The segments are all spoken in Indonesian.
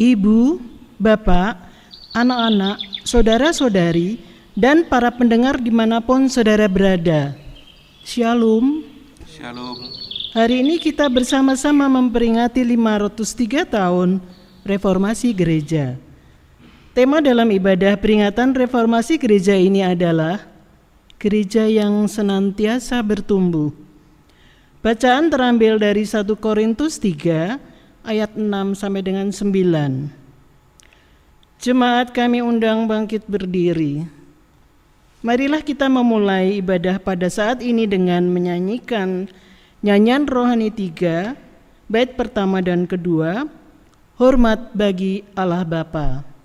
Ibu, Bapak, anak-anak, saudara-saudari, dan para pendengar dimanapun saudara berada. Shalom. Shalom. Hari ini kita bersama-sama memperingati 503 tahun Reformasi Gereja. Tema dalam ibadah peringatan Reformasi Gereja ini adalah Gereja yang senantiasa bertumbuh. Bacaan terambil dari 1 Korintus 3 ayat 6 sampai dengan 9. Jemaat kami undang bangkit berdiri. Marilah kita memulai ibadah pada saat ini dengan menyanyikan nyanyian rohani 3, bait pertama dan kedua, Hormat bagi Allah Bapa.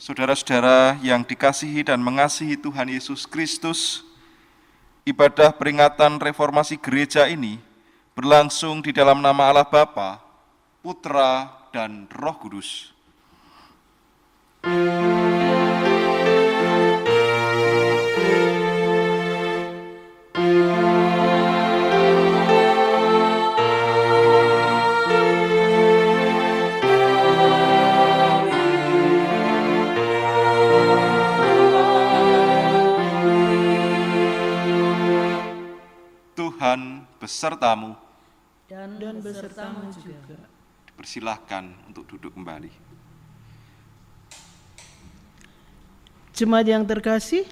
Saudara-saudara yang dikasihi dan mengasihi Tuhan Yesus Kristus, ibadah peringatan reformasi gereja ini berlangsung di dalam nama Allah Bapa, Putra, dan Roh Kudus. Tuhan besertamu Dan besertamu juga. Dipersilahkan untuk duduk kembali. Jemaat yang terkasih,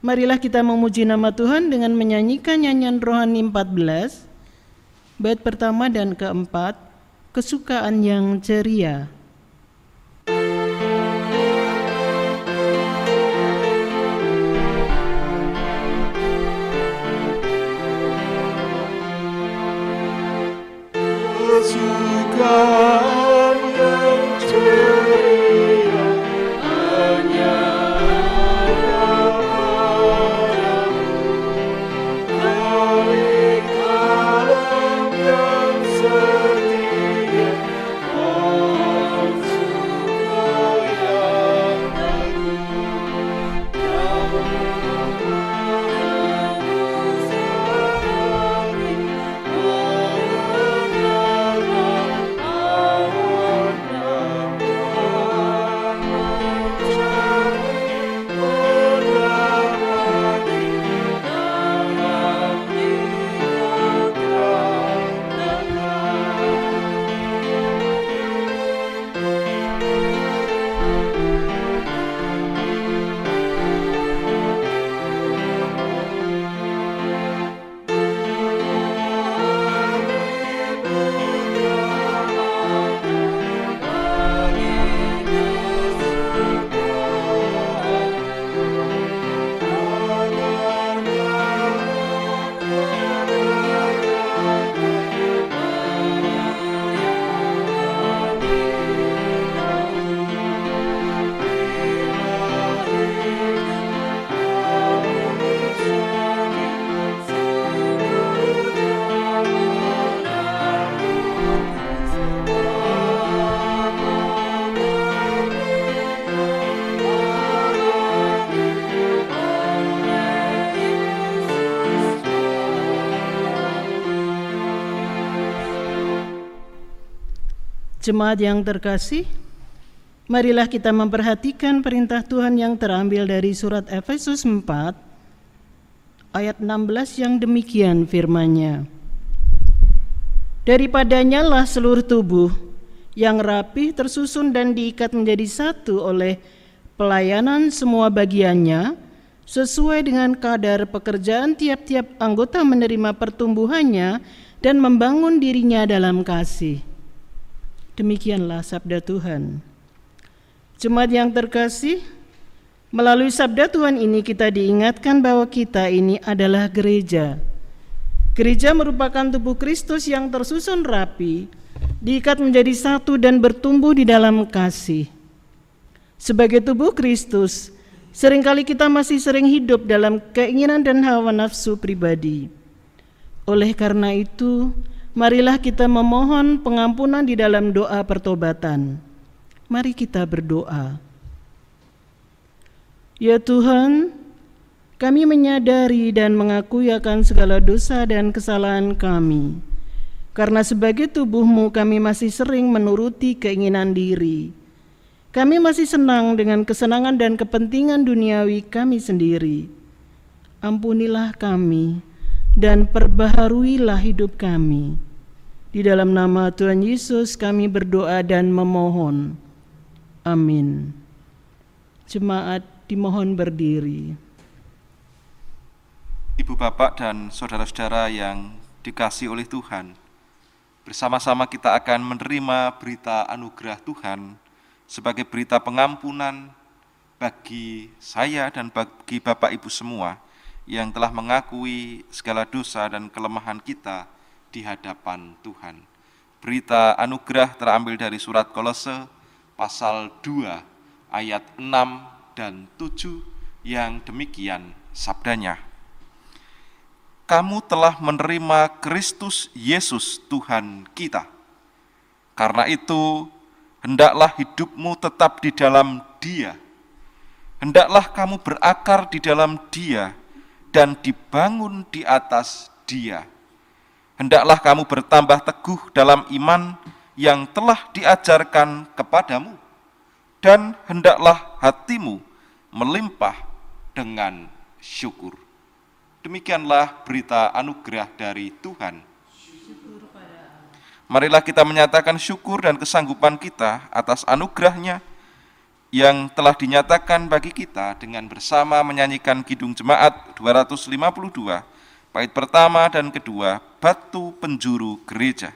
marilah kita memuji nama Tuhan dengan menyanyikan nyanyian rohani 14, bait pertama dan keempat, Kesukaan yang Ceria. Kesukaan yang ceria hanya padamu, dari kalam yang setia, oh Jemaat yang terkasih, marilah kita memperhatikan perintah Tuhan yang terambil dari surat Efesus 4 ayat 16 yang demikian firman-Nya. Daripadanya lah seluruh tubuh yang rapih tersusun dan diikat menjadi satu oleh pelayanan semua bagiannya sesuai dengan kadar pekerjaan tiap-tiap anggota menerima pertumbuhannya dan membangun dirinya dalam kasih. Demikianlah sabda Tuhan. Jemaat yang terkasih, melalui sabda Tuhan ini kita diingatkan bahwa kita ini adalah gereja. Gereja merupakan tubuh Kristus yang tersusun rapi, diikat menjadi satu dan bertumbuh di dalam kasih. Sebagai tubuh Kristus, seringkali kita masih sering hidup dalam keinginan dan hawa nafsu pribadi. Oleh karena itu, marilah kita memohon pengampunan di dalam doa pertobatan. Mari kita berdoa. Ya Tuhan, kami menyadari dan mengakui akan segala dosa dan kesalahan kami. Karena sebagai tubuh-Mu kami masih sering menuruti keinginan diri. Kami masih senang dengan kesenangan dan kepentingan duniawi kami sendiri. Ampunilah kami dan perbaharuilah hidup kami. Di dalam nama Tuhan Yesus kami berdoa dan memohon. Amin. Jemaat dimohon berdiri. Ibu bapak dan saudara-saudara yang dikasihi oleh Tuhan, bersama-sama kita akan menerima berita anugerah Tuhan sebagai berita pengampunan bagi saya dan bagi Bapak Ibu semua yang telah mengakui segala dosa dan kelemahan kita di hadapan Tuhan. Berita anugerah terambil dari surat Kolose pasal 2 ayat 6 dan 7 yang demikian sabdanya. Kamu telah menerima Kristus Yesus Tuhan kita. Karena itu, hendaklah hidupmu tetap di dalam Dia. Hendaklah kamu berakar di dalam Dia dan dibangun di atas Dia. Hendaklah kamu bertambah teguh dalam iman yang telah diajarkan kepadamu, dan hendaklah hatimu melimpah dengan syukur. Demikianlah berita anugerah dari Tuhan. Marilah kita menyatakan syukur dan kesanggupan kita atas anugerah-Nya yang telah dinyatakan bagi kita dengan bersama menyanyikan Kidung Jemaat 252, bait pertama dan kedua, Batu Penjuru Gereja.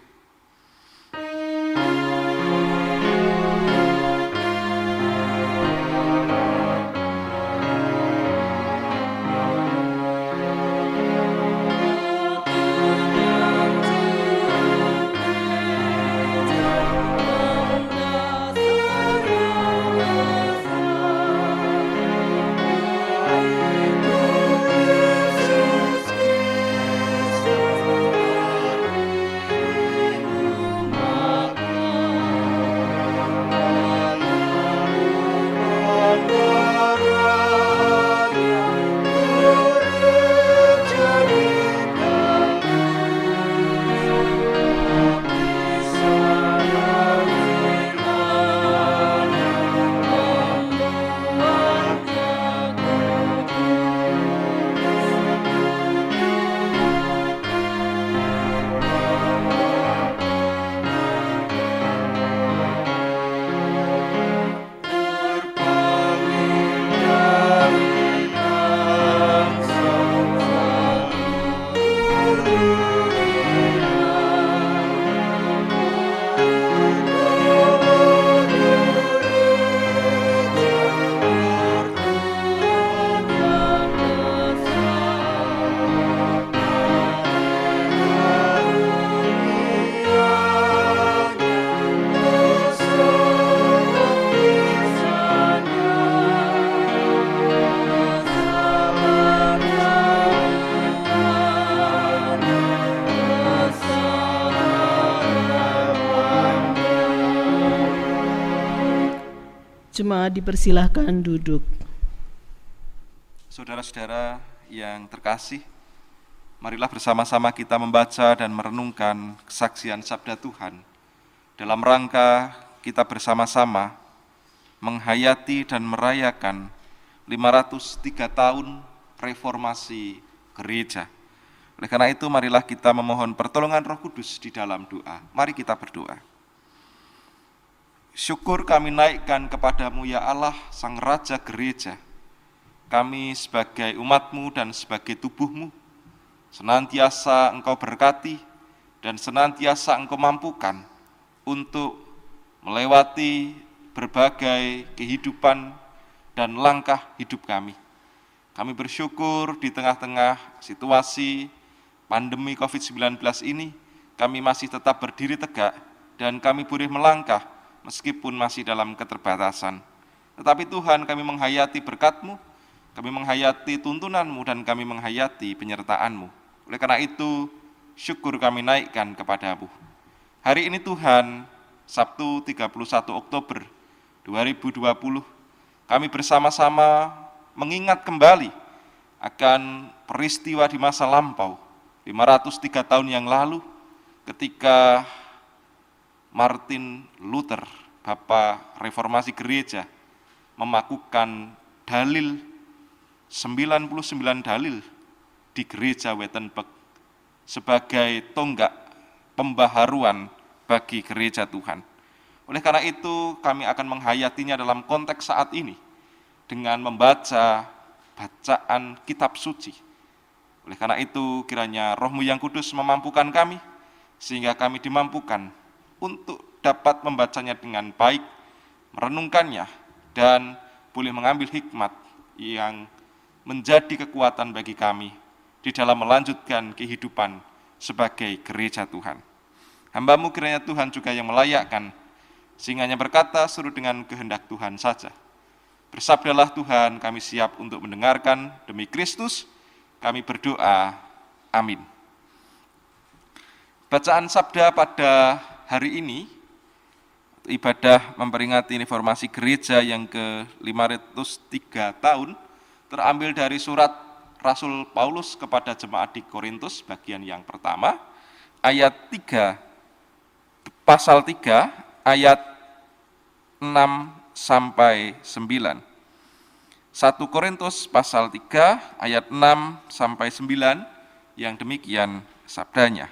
Jemaat dipersilahkan duduk. Saudara-saudara yang terkasih, marilah bersama-sama kita membaca dan merenungkan kesaksian sabda Tuhan dalam rangka kita bersama-sama menghayati dan merayakan 503 tahun reformasi gereja. Oleh karena itu, marilah kita memohon pertolongan Roh Kudus di dalam doa. Mari kita berdoa. Syukur kami naikkan kepadamu ya Allah, Sang Raja Gereja. Kami sebagai umat-Mu dan sebagai tubuh-Mu, senantiasa Engkau berkati dan senantiasa Engkau mampukan untuk melewati berbagai kehidupan dan langkah hidup kami. Kami bersyukur di tengah-tengah situasi pandemi COVID-19 ini, kami masih tetap berdiri tegak dan kami boleh melangkah meskipun masih dalam keterbatasan. Tetapi Tuhan, kami menghayati berkat-Mu, kami menghayati tuntunan-Mu, dan kami menghayati penyertaan-Mu. Oleh karena itu, syukur kami naikkan kepada-Mu. Hari ini Tuhan, Sabtu 31 Oktober 2020, kami bersama-sama mengingat kembali akan peristiwa di masa lampau, 503 tahun yang lalu, ketika Martin Luther, Bapa Reformasi Gereja, memakukan dalil 99 dalil di Gereja Wittenberg sebagai tonggak pembaharuan bagi gereja Tuhan. Oleh karena itu, kami akan menghayatinya dalam konteks saat ini dengan membaca bacaan kitab suci. Oleh karena itu, kiranya Roh-Mu yang kudus memampukan kami, sehingga kami dimampukan untuk dapat membacanya dengan baik, merenungkannya, dan boleh mengambil hikmat yang menjadi kekuatan bagi kami di dalam melanjutkan kehidupan sebagai gereja Tuhan. Hamba-Mu kiranya Tuhan juga yang melayakkan, sehingga hanya berkata suruh dengan kehendak Tuhan saja. Bersabdalah Tuhan, kami siap untuk mendengarkan. Demi Kristus, kami berdoa. Amin. Bacaan sabda pada hari ini, ibadah memperingati reformasi gereja yang ke-503 tahun, terambil dari surat Rasul Paulus kepada jemaat di Korintus, bagian yang pertama, ayat 3, pasal 3, ayat 6 sampai 9. 1 Korintus pasal 3, ayat 6 sampai 9, yang demikian sabdanya.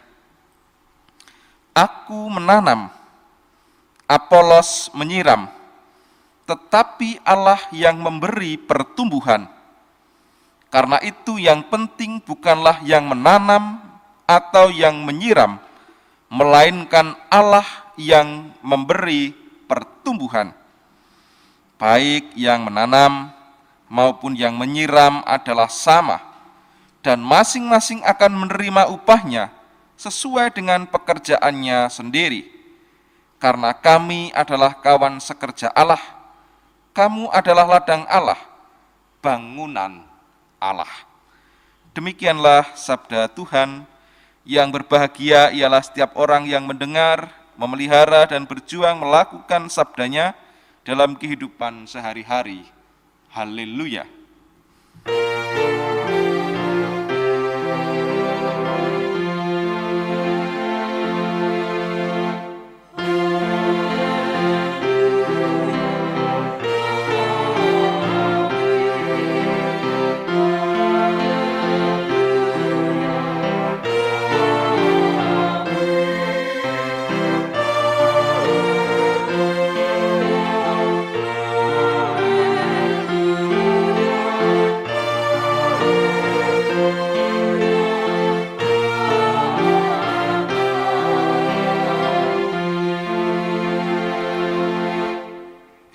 Aku menanam, Apolos menyiram, tetapi Allah yang memberi pertumbuhan. Karena itu yang penting bukanlah yang menanam atau yang menyiram, melainkan Allah yang memberi pertumbuhan. Baik yang menanam maupun yang menyiram adalah sama, dan masing-masing akan menerima upahnya sesuai dengan pekerjaannya sendiri. Karena kami adalah kawan sekerja Allah, kamu adalah ladang Allah, bangunan Allah. Demikianlah sabda Tuhan. Yang berbahagia ialah setiap orang yang mendengar, memelihara, dan berjuang melakukan sabdanya dalam kehidupan sehari-hari. Haleluya.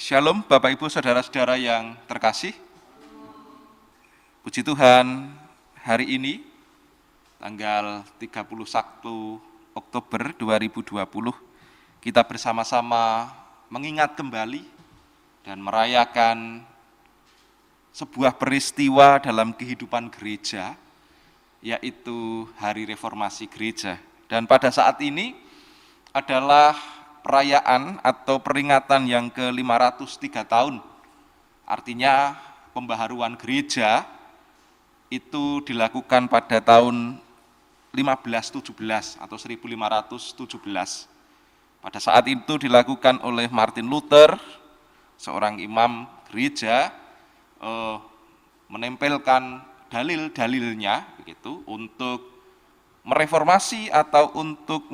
Shalom Bapak Ibu Saudara-saudara yang terkasih. Puji Tuhan, hari ini tanggal 31 Oktober 2020 kita bersama-sama mengingat kembali dan merayakan sebuah peristiwa dalam kehidupan gereja, yaitu Hari Reformasi Gereja. Dan pada saat ini adalah perayaan atau peringatan yang ke-503 tahun. Artinya pembaharuan gereja itu dilakukan pada tahun 1517 atau 1517. Pada saat itu dilakukan oleh Martin Luther, seorang imam gereja, menempelkan dalil-dalilnya begitu untuk mereformasi atau untuk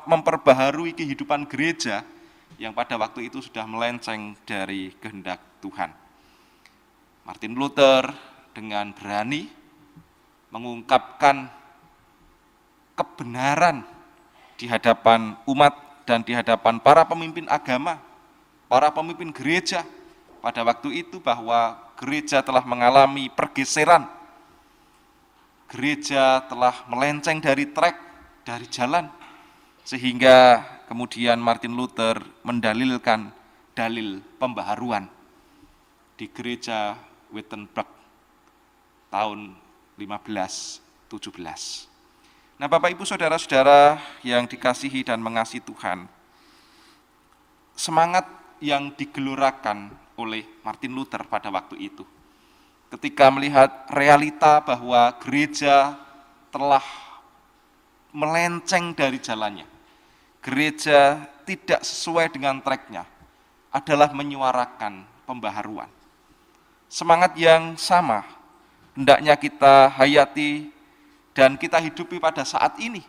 memperbaharui kehidupan gereja yang pada waktu itu sudah melenceng dari kehendak Tuhan. Martin Luther dengan berani mengungkapkan kebenaran di hadapan umat dan di hadapan para pemimpin agama, para pemimpin gereja pada waktu itu bahwa gereja telah mengalami pergeseran. Gereja telah melenceng dari trek, dari jalan, sehingga kemudian Martin Luther mendalilkan dalil pembaharuan di gereja Wittenberg tahun 1517. Nah, Bapak Ibu Saudara-saudara yang dikasihi dan mengasihi Tuhan, semangat yang digelorakan oleh Martin Luther pada waktu itu, ketika melihat realita bahwa gereja telah melenceng dari jalannya, gereja tidak sesuai dengan treknya, adalah menyuarakan pembaharuan. Semangat yang sama hendaknya kita hayati dan kita hidupi pada saat ini,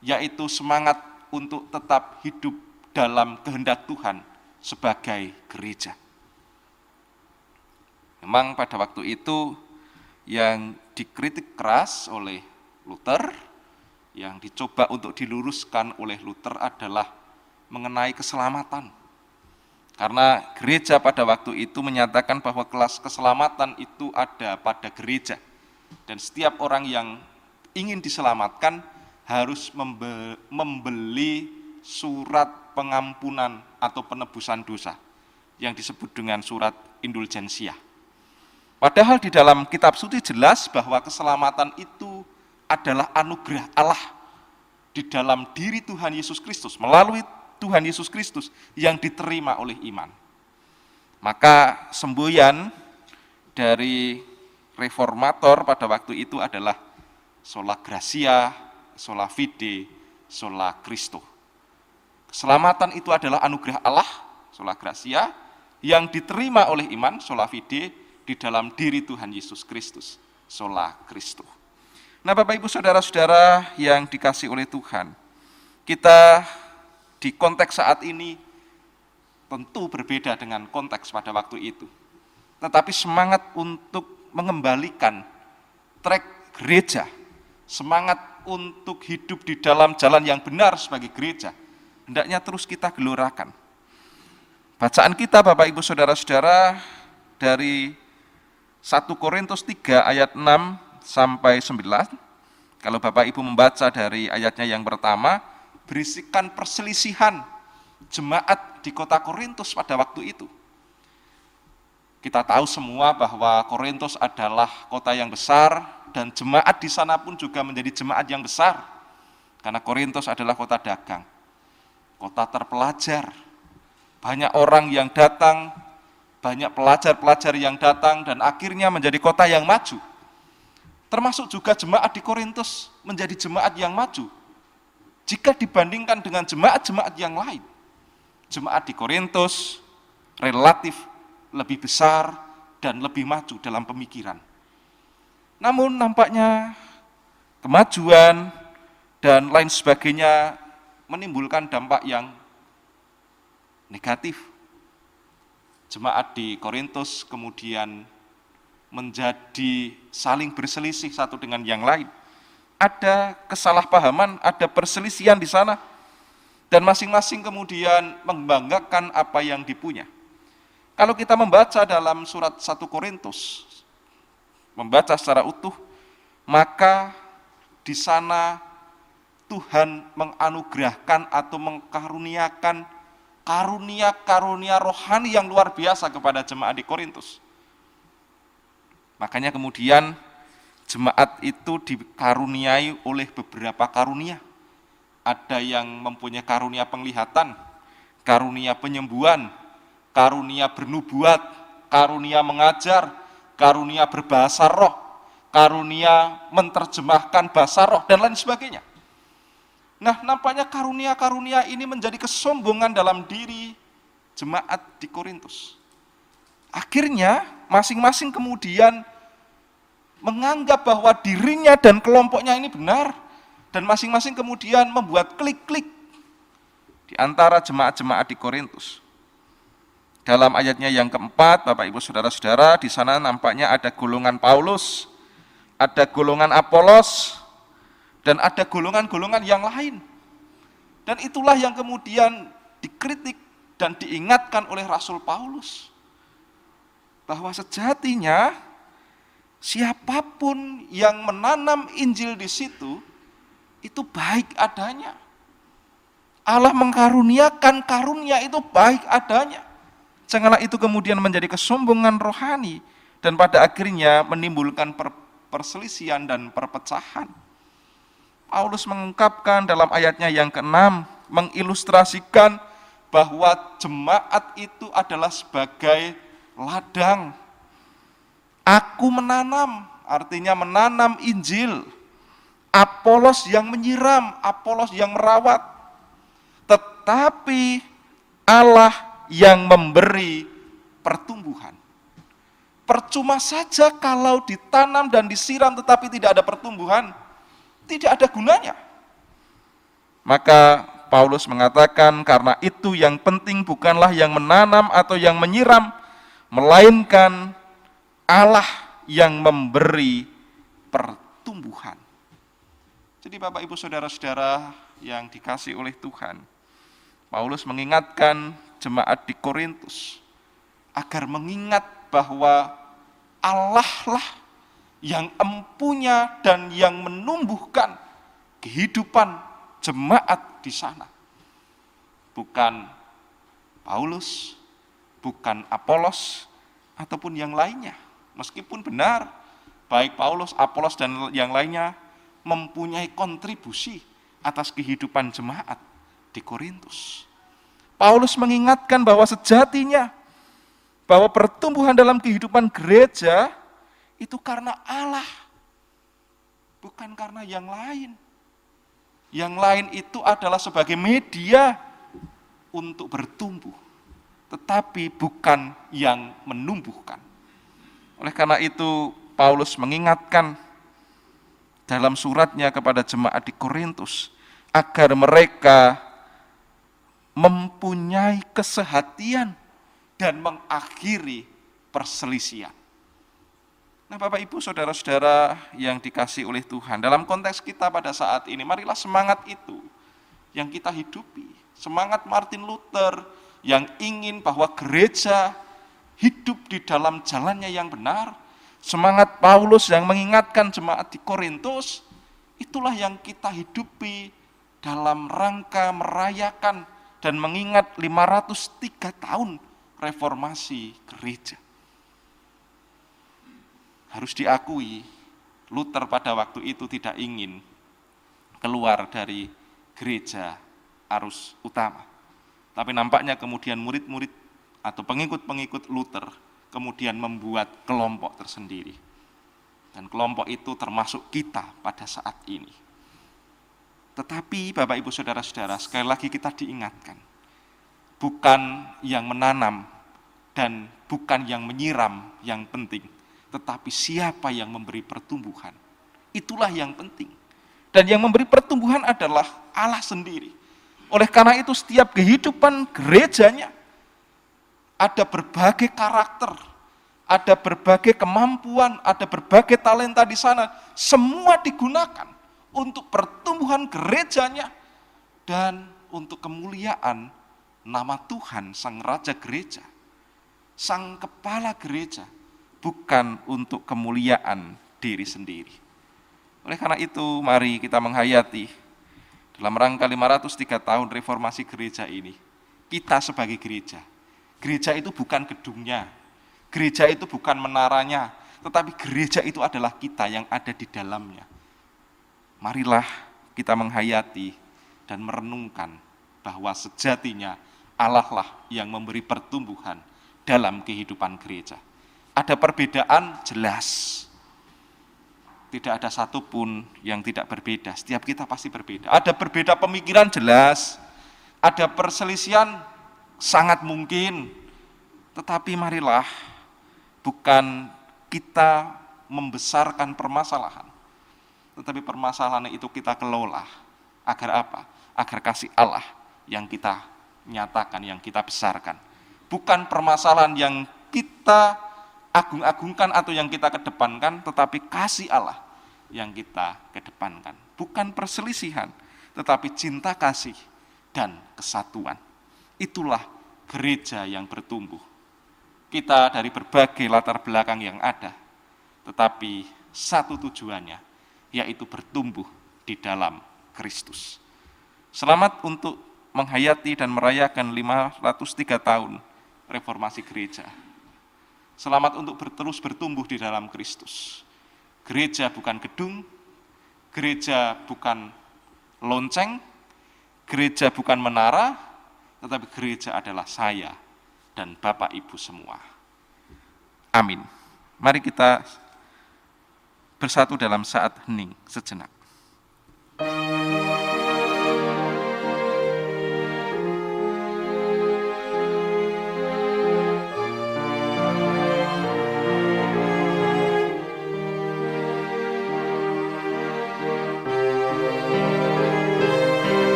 yaitu semangat untuk tetap hidup dalam kehendak Tuhan sebagai gereja. Memang pada waktu itu yang dikritik keras oleh Luther, yang dicoba untuk diluruskan oleh Luther adalah mengenai keselamatan. Karena gereja pada waktu itu menyatakan bahwa kelas keselamatan itu ada pada gereja. Dan setiap orang yang ingin diselamatkan harus membeli surat pengampunan atau penebusan dosa yang disebut dengan surat indulgensia. Padahal di dalam kitab suci jelas bahwa keselamatan itu adalah anugerah Allah di dalam diri Tuhan Yesus Kristus, melalui Tuhan Yesus Kristus yang diterima oleh iman. Maka semboyan dari reformator pada waktu itu adalah sola gratia, sola fide, sola Christo. Keselamatan itu adalah anugerah Allah, sola gratia, yang diterima oleh iman, sola fide, di dalam diri Tuhan Yesus Kristus, sola Christo. Nah, Bapak Ibu Saudara-saudara yang dikasihi oleh Tuhan, kita di konteks saat ini tentu berbeda dengan konteks pada waktu itu. Tetapi semangat untuk mengembalikan trek gereja, semangat untuk hidup di dalam jalan yang benar sebagai gereja, hendaknya terus kita gelorakan. Bacaan kita Bapak Ibu Saudara-saudara dari 1 Korintus 3 ayat 6 sampai 9, kalau Bapak Ibu membaca dari ayatnya yang pertama, berisikan perselisihan jemaat di kota Korintus pada waktu itu. Kita tahu semua bahwa Korintus adalah kota yang besar dan jemaat di sana pun juga menjadi jemaat yang besar. Karena Korintus adalah kota dagang, kota terpelajar. Banyak orang yang datang, banyak pelajar-pelajar yang datang dan akhirnya menjadi kota yang maju. Termasuk juga jemaat di Korintus menjadi jemaat yang maju jika dibandingkan dengan jemaat-jemaat yang lain. Jemaat di Korintus relatif lebih besar dan lebih maju dalam pemikiran. Namun nampaknya kemajuan dan lain sebagainya menimbulkan dampak yang negatif. Jemaat di Korintus kemudian menjadi saling berselisih satu dengan yang lain. Ada kesalahpahaman, ada perselisihan di sana, dan masing-masing kemudian membanggakan apa yang dipunya. Kalau kita membaca dalam surat 1 Korintus, membaca secara utuh, maka di sana Tuhan menganugerahkan atau mengkaruniakan karunia-karunia rohani yang luar biasa kepada jemaat di Korintus. Makanya kemudian jemaat itu dikaruniai oleh beberapa karunia. Ada yang mempunyai karunia penglihatan, karunia penyembuhan, karunia bernubuat, karunia mengajar, karunia berbahasa roh, karunia menerjemahkan bahasa roh, dan lain sebagainya. Nah, nampaknya karunia-karunia ini menjadi kesombongan dalam diri jemaat di Korintus. Akhirnya masing-masing kemudian menganggap bahwa dirinya dan kelompoknya ini benar, dan masing-masing kemudian membuat klik-klik di antara jemaat-jemaat di Korintus. Dalam ayatnya yang keempat, Bapak Ibu Saudara-saudara, di sana nampaknya ada golongan Paulus, ada golongan Apolos, dan ada golongan-golongan yang lain. Dan itulah yang kemudian dikritik dan diingatkan oleh Rasul Paulus, bahwa sejatinya siapapun yang menanam Injil di situ, itu baik adanya. Allah mengkaruniakan karunia itu baik adanya. Janganlah itu kemudian menjadi kesombongan rohani dan pada akhirnya menimbulkan perselisihan dan perpecahan. Paulus mengungkapkan dalam ayatnya yang ke-6, mengilustrasikan bahwa jemaat itu adalah sebagai ladang. Aku menanam, artinya menanam Injil. Apolos yang menyiram, Apolos yang merawat. Tetapi Allah yang memberi pertumbuhan. Percuma saja kalau ditanam dan disiram tetapi tidak ada pertumbuhan, tidak ada gunanya. Maka Paulus mengatakan karena itu yang penting bukanlah yang menanam atau yang menyiram, melainkan Allah yang memberi pertumbuhan. Jadi Bapak Ibu Saudara-saudara yang dikasihi oleh Tuhan, Paulus mengingatkan jemaat di Korintus agar mengingat bahwa Allah lah yang empunya dan yang menumbuhkan kehidupan jemaat di sana. Bukan Paulus, bukan Apolos, ataupun yang lainnya. Meskipun benar, baik Paulus, Apolos, dan yang lainnya mempunyai kontribusi atas kehidupan jemaat di Korintus. Paulus mengingatkan bahwa sejatinya, bahwa pertumbuhan dalam kehidupan gereja itu karena Allah, bukan karena yang lain. Yang lain itu adalah sebagai media untuk bertumbuh, tetapi bukan yang menumbuhkan. Oleh karena itu, Paulus mengingatkan dalam suratnya kepada jemaat di Korintus, agar mereka mempunyai kesehatian dan mengakhiri perselisihan. Nah Bapak Ibu Saudara-saudara yang dikasihi oleh Tuhan, dalam konteks kita pada saat ini, marilah semangat itu yang kita hidupi. Semangat Martin Luther yang ingin bahwa gereja hidup di dalam jalannya yang benar. Semangat Paulus yang mengingatkan jemaat di Korintus, itulah yang kita hidupi dalam rangka merayakan dan mengingat 503 tahun reformasi gereja. Harus diakui, Luther pada waktu itu tidak ingin keluar dari gereja arus utama. Tapi nampaknya kemudian murid-murid atau pengikut-pengikut Luther kemudian membuat kelompok tersendiri. Dan kelompok itu termasuk kita pada saat ini. Tetapi Bapak Ibu Saudara-saudara, sekali lagi kita diingatkan, bukan yang menanam dan bukan yang menyiram yang penting, tetapi siapa yang memberi pertumbuhan. Itulah yang penting. Dan yang memberi pertumbuhan adalah Allah sendiri. Oleh karena itu setiap kehidupan gerejanya ada berbagai karakter, ada berbagai kemampuan, ada berbagai talenta di sana. Semua digunakan untuk pertumbuhan gerejanya dan untuk kemuliaan nama Tuhan, Sang Raja Gereja, Sang Kepala Gereja, bukan untuk kemuliaan diri sendiri. Oleh karena itu, mari kita menghayati dalam rangka 503 tahun reformasi gereja ini, kita sebagai gereja. Gereja itu bukan gedungnya, gereja itu bukan menaranya, tetapi gereja itu adalah kita yang ada di dalamnya. Marilah kita menghayati dan merenungkan bahwa sejatinya Allah lah yang memberi pertumbuhan dalam kehidupan gereja. Ada perbedaan jelas. tidak ada satupun yang tidak berbeda. Setiap kita pasti berbeda. Ada berbeda pemikiran jelas, ada perselisihan sangat mungkin. Tetapi marilah bukan kita membesarkan permasalahan, tetapi permasalahan itu kita kelola. Agar apa? Agar kasih Allah yang kita nyatakan, yang kita besarkan. Bukan permasalahan yang kita agung-agungkan atau yang kita kedepankan, tetapi kasih Allah yang kita kedepankan. Bukan perselisihan, tetapi cinta kasih dan kesatuan. Itulah gereja yang bertumbuh. Kita dari berbagai latar belakang yang ada, tetapi satu tujuannya, yaitu bertumbuh di dalam Kristus. Selamat untuk menghayati dan merayakan 503 tahun reformasi gereja. Selamat untuk terus bertumbuh di dalam Kristus. Gereja bukan gedung, gereja bukan lonceng, gereja bukan menara, tetapi gereja adalah saya dan Bapak Ibu semua. Amin. Mari kita bersatu dalam saat hening sejenak.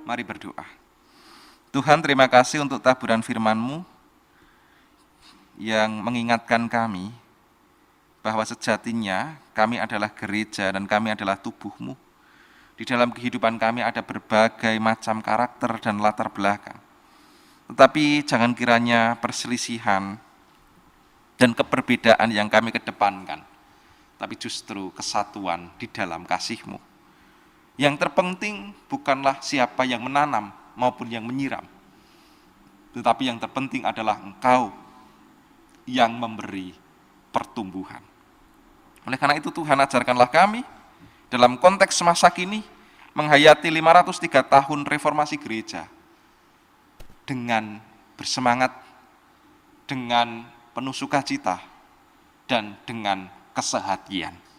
Mari berdoa. Tuhan, terima kasih untuk taburan firman-Mu yang mengingatkan kami bahwa sejatinya kami adalah gereja dan kami adalah tubuh-Mu. Di dalam kehidupan kami ada berbagai macam karakter dan latar belakang. Tetapi jangan kiranya perselisihan dan keperbedaan yang kami kedepankan, tapi justru kesatuan di dalam kasih-Mu. Yang terpenting bukanlah siapa yang menanam maupun yang menyiram, tetapi yang terpenting adalah Engkau yang memberi pertumbuhan. Oleh karena itu Tuhan, ajarkanlah kami dalam konteks masa kini menghayati 503 tahun reformasi gereja dengan bersemangat, dengan penuh sukacita, dan dengan kesehatian.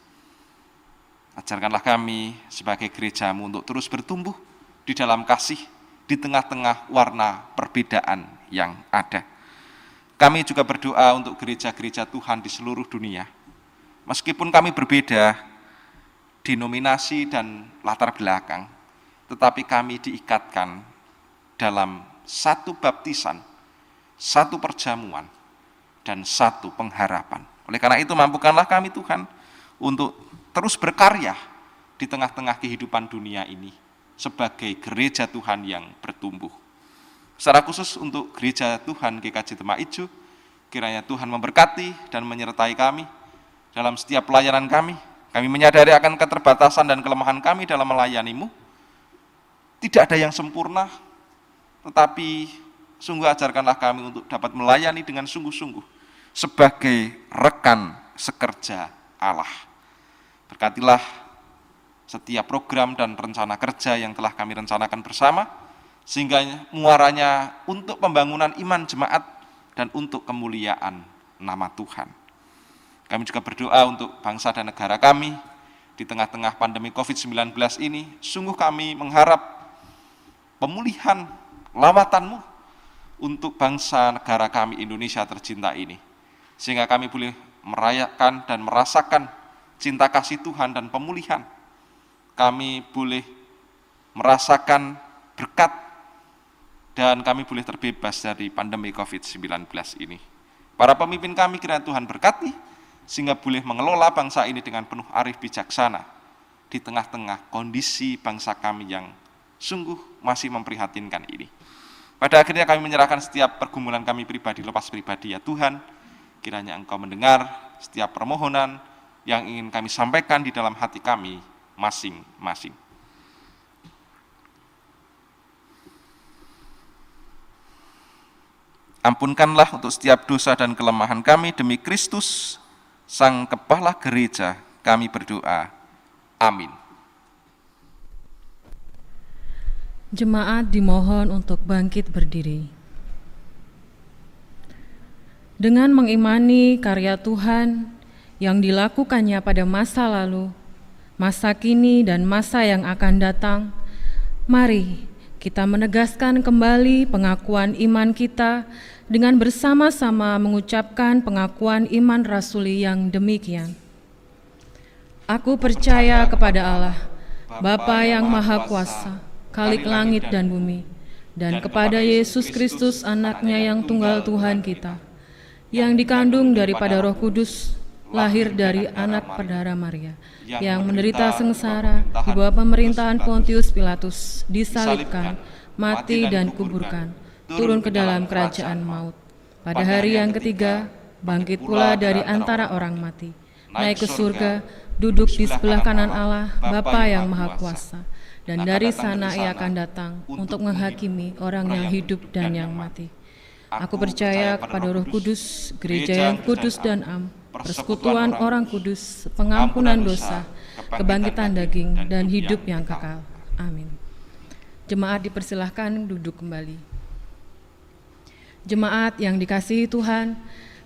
Ajarkanlah kami sebagai gereja-Mu untuk terus bertumbuh di dalam kasih, di tengah-tengah warna perbedaan yang ada. Kami juga berdoa untuk gereja-gereja Tuhan di seluruh dunia. Meskipun kami berbeda denominasi dan latar belakang, tetapi kami diikatkan dalam satu baptisan, satu perjamuan, dan satu pengharapan. Oleh karena itu mampukanlah kami Tuhan untuk terus berkarya di tengah-tengah kehidupan dunia ini sebagai gereja Tuhan yang bertumbuh. Secara khusus untuk gereja Tuhan GKJ Demak Ijo, kiranya Tuhan memberkati dan menyertai kami dalam setiap pelayanan kami. Kami menyadari akan keterbatasan dan kelemahan kami dalam melayani-Mu. Tidak ada yang sempurna, tetapi sungguh ajarkanlah kami untuk dapat melayani dengan sungguh-sungguh sebagai rekan sekerja Allah. Berkatilah setiap program dan rencana kerja yang telah kami rencanakan bersama, sehingga muaranya untuk pembangunan iman jemaat dan untuk kemuliaan nama Tuhan. Kami juga berdoa untuk bangsa dan negara kami di tengah-tengah pandemi COVID-19 ini. Sungguh kami mengharap pemulihan lawatan-Mu untuk bangsa negara kami Indonesia tercinta ini, sehingga kami boleh merayakan dan merasakan cinta kasih Tuhan dan pemulihan. Kami boleh merasakan berkat dan kami boleh terbebas dari pandemi COVID-19 ini. Para pemimpin kami kiranya Tuhan berkati, sehingga boleh mengelola bangsa ini dengan penuh arif bijaksana di tengah-tengah kondisi bangsa kami yang sungguh masih memprihatinkan ini. Pada akhirnya kami menyerahkan setiap pergumulan kami pribadi lepas pribadi, ya Tuhan, kiranya Engkau mendengar setiap permohonan yang ingin kami sampaikan di dalam hati kami masing-masing. Ampunkanlah untuk setiap dosa dan kelemahan kami demi Kristus, Sang Kepala Gereja, kami berdoa. Amin. Jemaat dimohon untuk bangkit berdiri. Dengan mengimani karya Tuhan yang dilakukannya pada masa lalu, masa kini, dan masa yang akan datang, mari kita menegaskan kembali pengakuan iman kita dengan bersama-sama mengucapkan pengakuan iman rasuli yang demikian. Aku percaya kepada Allah, Bapa yang Maha Kuasa, Khalik langit dan bumi, dan kepada Yesus Kristus anaknya yang tunggal Tuhan kita, yang dikandung daripada Roh Kudus, lahir dari anak perdara Maria, yang menderita sengsara di bawah pemerintahan Pontius Pilatus, disalibkan, mati dan kuburkan, turun ke dalam kerajaan maut. Pada hari yang ketiga, bangkit pula dari antara orang mati, naik ke surga, duduk di sebelah kanan Allah, Bapa yang Maha Kuasa. Dan dari sana ia akan datang untuk menghakimi orang yang hidup dan yang mati. Aku percaya kepada Roh Kudus, gereja yang kudus dan am, persekutuan orang kudus, pengampunan dosa, kebangkitan daging, dan hidup yang kekal. Amin. Jemaat dipersilahkan duduk kembali. Jemaat yang dikasihi Tuhan,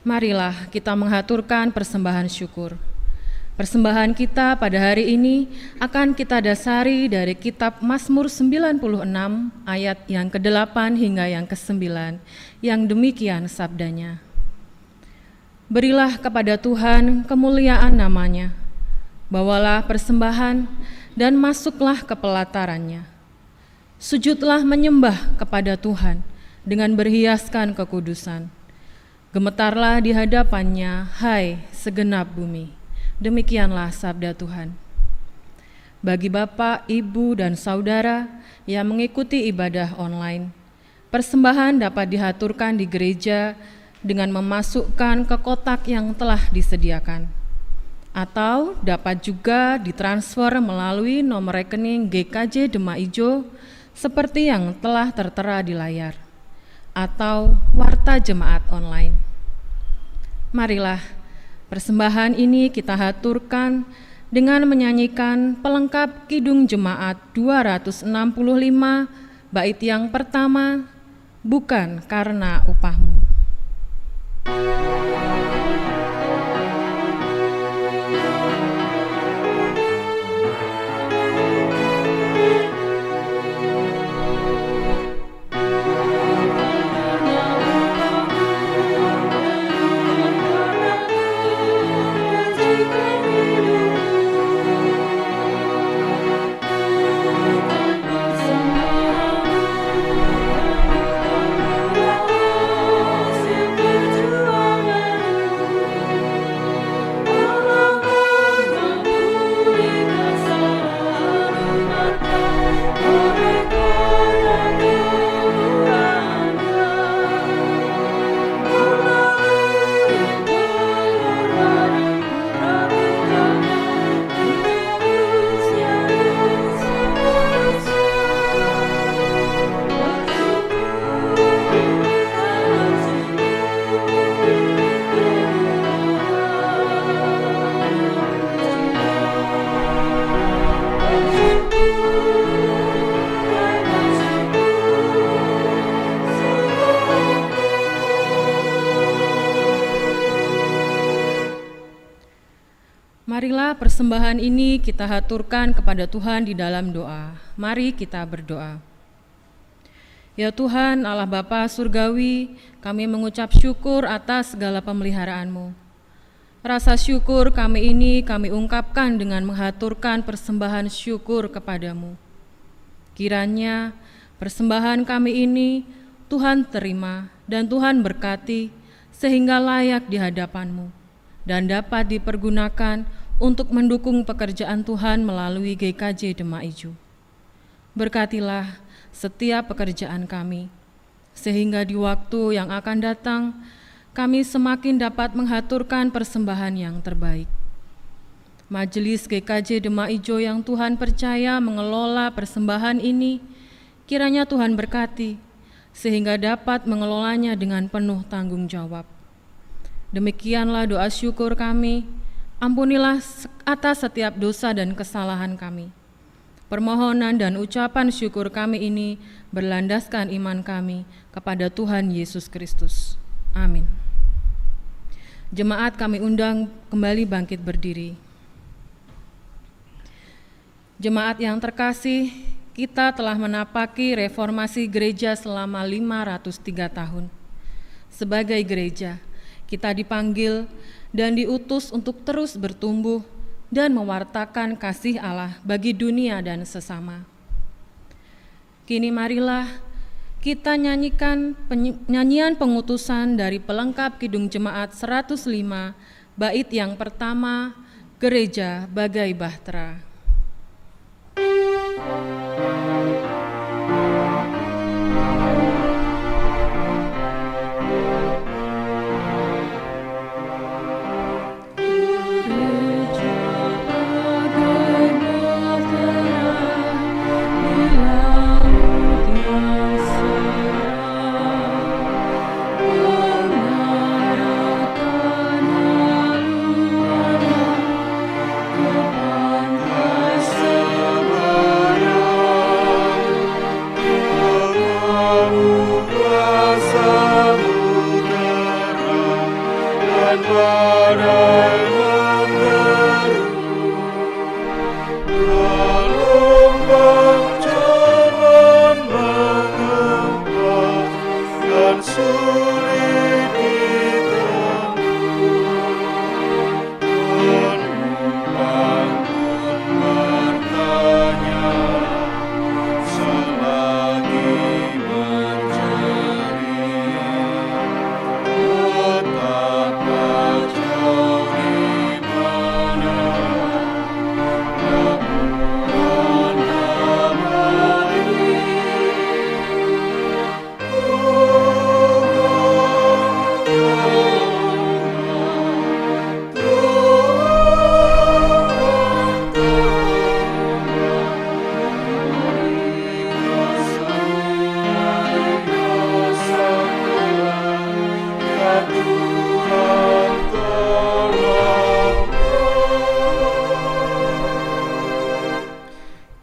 marilah kita menghaturkan persembahan syukur. Persembahan kita pada hari ini akan kita dasari dari kitab Mazmur 96 ayat yang ke-8 hingga yang ke-9, yang demikian sabdanya. Berilah kepada Tuhan kemuliaan namanya, bawalah persembahan dan masuklah ke pelatarannya. Sujudlah menyembah kepada Tuhan dengan berhiaskan kekudusan. Gemetarlah di hadapannya, hai segenap bumi. Demikianlah sabda Tuhan. Bagi Bapak, Ibu, dan Saudara yang mengikuti ibadah online, persembahan dapat dihaturkan di gereja dengan memasukkan ke kotak yang telah disediakan, atau dapat juga ditransfer melalui nomor rekening GKJ Demak Ijo seperti yang telah tertera di layar, atau warta jemaat online. Marilah persembahan ini kita haturkan dengan menyanyikan pelengkap Kidung Jemaat 265, bait yang pertama, bukan karena upahmu. Marilah persembahan ini kita haturkan kepada Tuhan di dalam doa. Mari kita berdoa. Ya Tuhan, Allah Bapa Surgawi, kami mengucap syukur atas segala pemeliharaan-Mu. Rasa syukur kami ini kami ungkapkan dengan menghaturkan persembahan syukur kepadamu. Kiranya persembahan kami ini Tuhan terima dan Tuhan berkati sehingga layak di hadapan-Mu dan dapat dipergunakan untuk mendukung pekerjaan Tuhan melalui GKJ Demak Ijo. Berkatilah setiap pekerjaan kami, sehingga di waktu yang akan datang, kami semakin dapat menghaturkan persembahan yang terbaik. Majelis GKJ Demak Ijo yang Tuhan percaya mengelola persembahan ini, kiranya Tuhan berkati, sehingga dapat mengelolanya dengan penuh tanggung jawab. Demikianlah doa syukur kami. Ampunilah atas setiap dosa dan kesalahan kami. permohonan dan ucapan syukur kami ini berlandaskan iman kami kepada Tuhan Yesus Kristus. Amin. Jemaat kami undang kembali bangkit berdiri. Jemaat yang terkasih, kita telah menapaki reformasi gereja selama 503 tahun. Sebagai gereja, kita dipanggil dan diutus untuk terus bertumbuh dan mewartakan kasih Allah bagi dunia dan sesama. Kini marilah kita nyanyikan nyanyian pengutusan dari pelengkap Kidung Jemaat 105, bait yang pertama, Gereja Bagai Bahtera.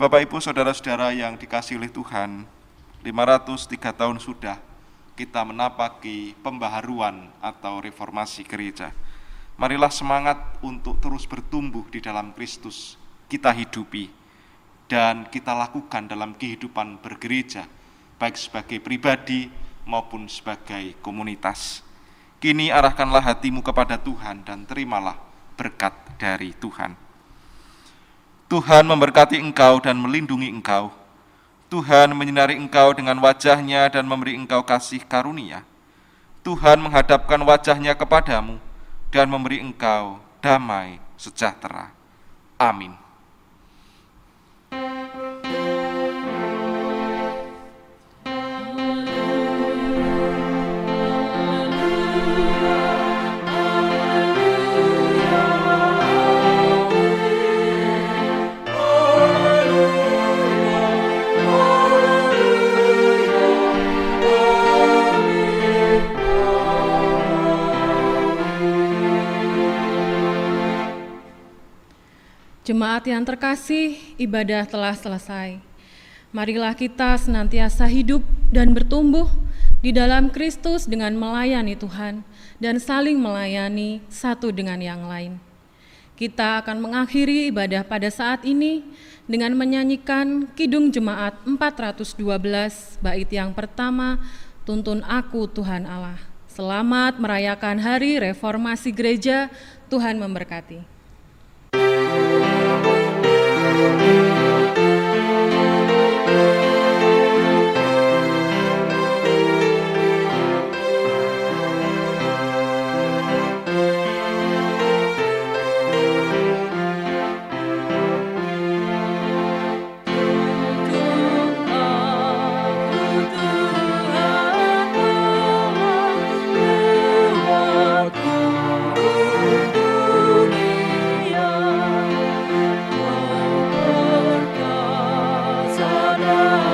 Bapak, Ibu, Saudara-saudara yang dikasihi oleh Tuhan, 503 tahun sudah kita menapaki pembaharuan atau reformasi gereja. Marilah semangat untuk terus bertumbuh di dalam Kristus kita hidupi dan kita lakukan dalam kehidupan bergereja, baik sebagai pribadi maupun sebagai komunitas. Kini arahkanlah hatimu kepada Tuhan dan terimalah berkat dari Tuhan. Tuhan memberkati engkau dan melindungi engkau. Tuhan menyinari engkau dengan wajah-Nya dan memberi engkau kasih karunia. Tuhan menghadapkan wajah-Nya kepadamu dan memberi engkau damai sejahtera. Amin. Jemaat yang terkasih, ibadah telah selesai. Marilah kita senantiasa hidup dan bertumbuh di dalam Kristus dengan melayani Tuhan dan saling melayani satu dengan yang lain. Kita akan mengakhiri ibadah pada saat ini dengan menyanyikan Kidung Jemaat 412, bait yang pertama, Tuntun Aku Tuhan Allah. Selamat merayakan Hari Reformasi Gereja, Tuhan memberkati. Sana